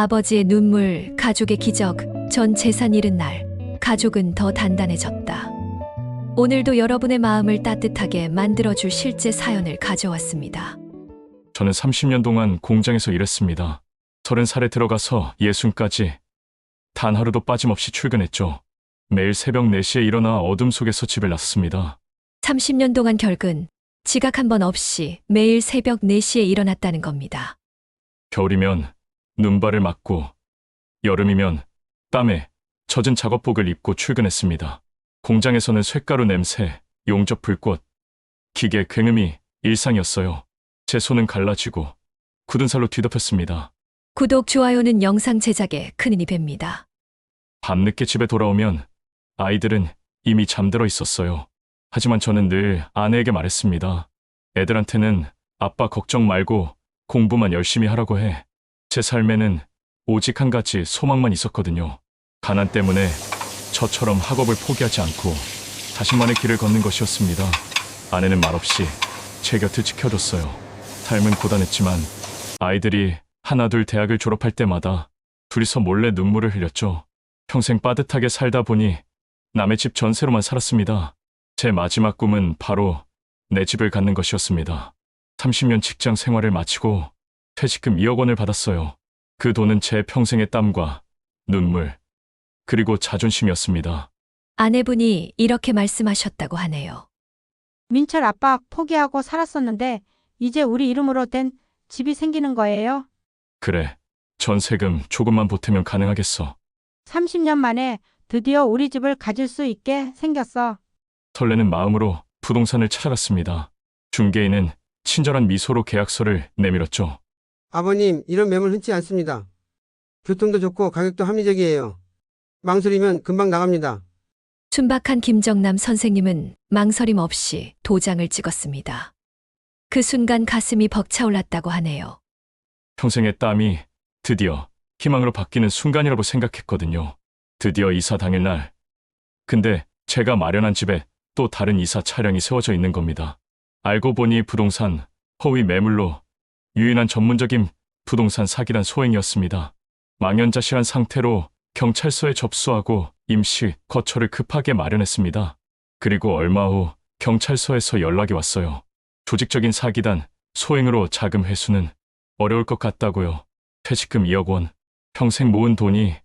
아버지의 눈물, 가족의 기적, 전 재산 잃은 날, 가족은 더 단단해졌다. 오늘도 여러분의 마음을 따뜻하게 만들어줄 실제 사연을 가져왔습니다. 저는 30년 동안 공장에서 일했습니다. 30살에 들어가서 60까지 단 하루도 빠짐없이 출근했죠. 매일 새벽 4시에 일어나 어둠 속에서 집을 나섰습니다. 30년 동안 결근, 지각 한 번 없이 매일 새벽 4시에 일어났다는 겁니다. 겨울이면 눈발을 맞고 여름이면 땀에 젖은 작업복을 입고 출근했습니다. 공장에서는 쇳가루 냄새, 용접 불꽃, 기계 굉음이 일상이었어요. 제 손은 갈라지고 굳은 살로 뒤덮였습니다. 구독, 좋아요는 영상 제작에 큰 힘이 됩니다. 밤늦게 집에 돌아오면 아이들은 이미 잠들어 있었어요. 하지만 저는 늘 아내에게 말했습니다. 애들한테는 아빠 걱정 말고 공부만 열심히 하라고 해. 제 삶에는 오직 한 가지 소망만 있었거든요. 가난 때문에 저처럼 학업을 포기하지 않고 자신만의 길을 걷는 것이었습니다. 아내는 말없이 제 곁을 지켜줬어요. 삶은 고단했지만 아이들이 하나둘 대학을 졸업할 때마다 둘이서 몰래 눈물을 흘렸죠. 평생 빠듯하게 살다 보니 남의 집 전세로만 살았습니다. 제 마지막 꿈은 바로 내 집을 갖는 것이었습니다. 30년 직장 생활을 마치고 퇴직금 2억 원을 받았어요. 그 돈은 제 평생의 땀과 눈물, 그리고 자존심이었습니다. 아내분이 이렇게 말씀하셨다고 하네요. 민철 아빠 포기하고 살았었는데 이제 우리 이름으로 된 집이 생기는 거예요. 그래, 전세금 조금만 보태면 가능하겠어. 30년 만에 드디어 우리 집을 가질 수 있게 생겼어. 설레는 마음으로 부동산을 찾아갔습니다. 중개인은 친절한 미소로 계약서를 내밀었죠. 아버님, 이런 매물 흔치 않습니다. 교통도 좋고 가격도 합리적이에요. 망설이면 금방 나갑니다. 순박한 김정남 선생님은 망설임 없이 도장을 찍었습니다. 그 순간 가슴이 벅차올랐다고 하네요. 평생의 땀이 드디어 희망으로 바뀌는 순간이라고 생각했거든요. 드디어 이사 당일날. 근데 제가 마련한 집에 또 다른 이사 차량이 세워져 있는 겁니다. 알고 보니 부동산 허위 매물로 유인한 전문적인 부동산 사기단 소행이었습니다. 망연자실한 상태로 경찰서에 접수하고 임시 거처를 급하게 마련했습니다. 그리고 얼마 후 경찰서에서 연락이 왔어요. 조직적인 사기단 소행으로 자금 회수는 어려울 것 같다고요. 퇴직금 2억 원, 평생 모은 돈이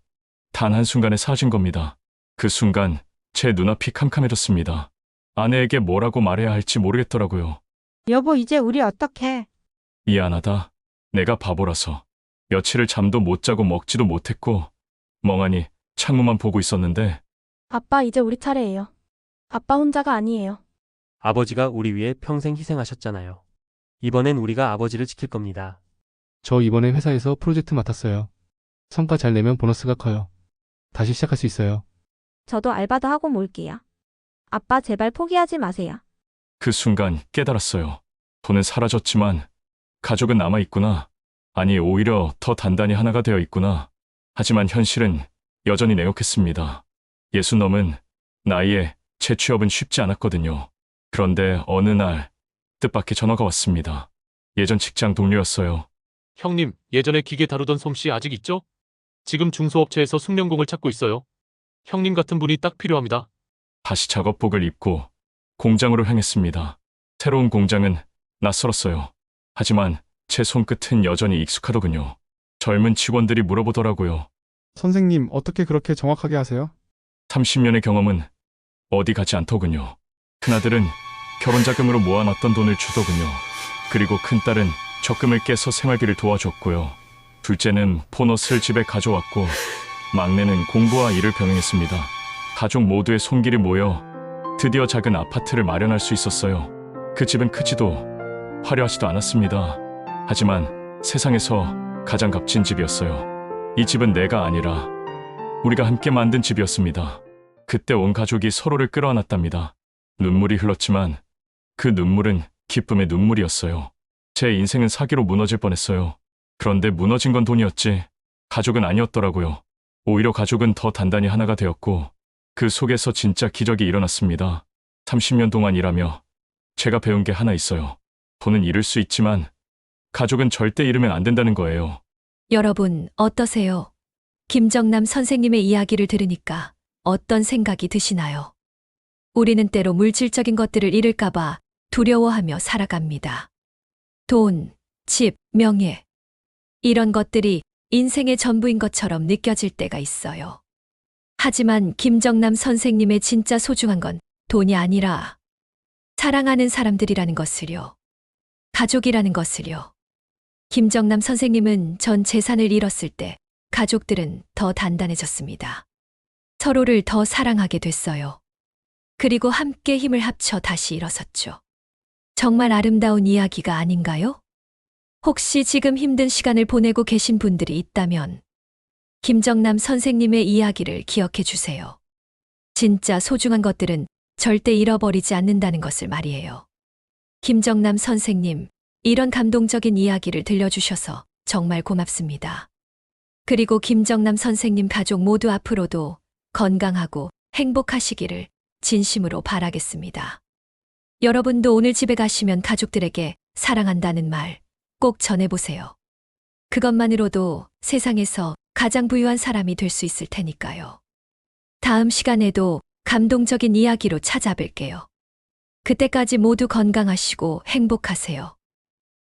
단 한순간에 사라진 겁니다. 그 순간 제 눈앞이 캄캄해졌습니다. 아내에게 뭐라고 말해야 할지 모르겠더라고요. 여보, 이제 우리 어떡해? 미안하다. 내가 바보라서. 며칠을 잠도 못 자고 먹지도 못했고 멍하니 창문만 보고 있었는데 아빠, 이제 우리 차례예요. 아빠 혼자가 아니에요. 아버지가 우리 위해 평생 희생하셨잖아요. 이번엔 우리가 아버지를 지킬 겁니다. 저 이번에 회사에서 프로젝트 맡았어요. 성과 잘 내면 보너스가 커요. 다시 시작할 수 있어요. 저도 알바도 하고 몰게요. 아빠, 제발 포기하지 마세요. 그 순간 깨달았어요. 돈은 사라졌지만 가족은 남아있구나. 아니, 오히려 더 단단히 하나가 되어 있구나. 하지만 현실은 여전히 냉혹했습니다. 60 넘은 나이에 재취업은 쉽지 않았거든요. 그런데 어느 날 뜻밖의 전화가 왔습니다. 예전 직장 동료였어요. 형님, 예전에 기계 다루던 솜씨 아직 있죠? 지금 중소업체에서 숙련공을 찾고 있어요. 형님 같은 분이 딱 필요합니다. 다시 작업복을 입고 공장으로 향했습니다. 새로운 공장은 낯설었어요. 하지만 제 손끝은 여전히 익숙하더군요. 젊은 직원들이 물어보더라고요. 선생님, 어떻게 그렇게 정확하게 하세요? 30년의 경험은 어디 가지 않더군요. 큰아들은 결혼자금으로 모아놨던 돈을 주더군요. 그리고 큰딸은 적금을 깨서 생활비를 도와줬고요. 둘째는 보너스를 집에 가져왔고 막내는 공부와 일을 병행했습니다. 가족 모두의 손길이 모여 드디어 작은 아파트를 마련할 수 있었어요. 그 집은 크지도 화려하지도 않았습니다. 하지만 세상에서 가장 값진 집이었어요. 이 집은 내가 아니라 우리가 함께 만든 집이었습니다. 그때 온 가족이 서로를 끌어안았답니다. 눈물이 흘렀지만 그 눈물은 기쁨의 눈물이었어요. 제 인생은 사기로 무너질 뻔했어요. 그런데 무너진 건 돈이었지 가족은 아니었더라고요. 오히려 가족은 더 단단히 하나가 되었고 그 속에서 진짜 기적이 일어났습니다. 30년 동안 일하며 제가 배운 게 하나 있어요. 돈은 잃을 수 있지만 가족은 절대 잃으면 안 된다는 거예요. 여러분, 어떠세요? 김정남 선생님의 이야기를 들으니까 어떤 생각이 드시나요? 우리는 때로 물질적인 것들을 잃을까봐 두려워하며 살아갑니다. 돈, 집, 명예. 이런 것들이 인생의 전부인 것처럼 느껴질 때가 있어요. 하지만 김정남 선생님의 진짜 소중한 건 돈이 아니라 사랑하는 사람들이라는 것을요. 가족이라는 것을요. 김정남 선생님은 전 재산을 잃었을 때 가족들은 더 단단해졌습니다. 서로를 더 사랑하게 됐어요. 그리고 함께 힘을 합쳐 다시 일어섰죠. 정말 아름다운 이야기가 아닌가요? 혹시 지금 힘든 시간을 보내고 계신 분들이 있다면 김정남 선생님의 이야기를 기억해 주세요. 진짜 소중한 것들은 절대 잃어버리지 않는다는 것을 말이에요. 김정남 선생님, 이런 감동적인 이야기를 들려주셔서 정말 고맙습니다. 그리고 김정남 선생님 가족 모두 앞으로도 건강하고 행복하시기를 진심으로 바라겠습니다. 여러분도 오늘 집에 가시면 가족들에게 사랑한다는 말 꼭 전해보세요. 그것만으로도 세상에서 가장 부유한 사람이 될 수 있을 테니까요. 다음 시간에도 감동적인 이야기로 찾아뵐게요. 그때까지 모두 건강하시고 행복하세요.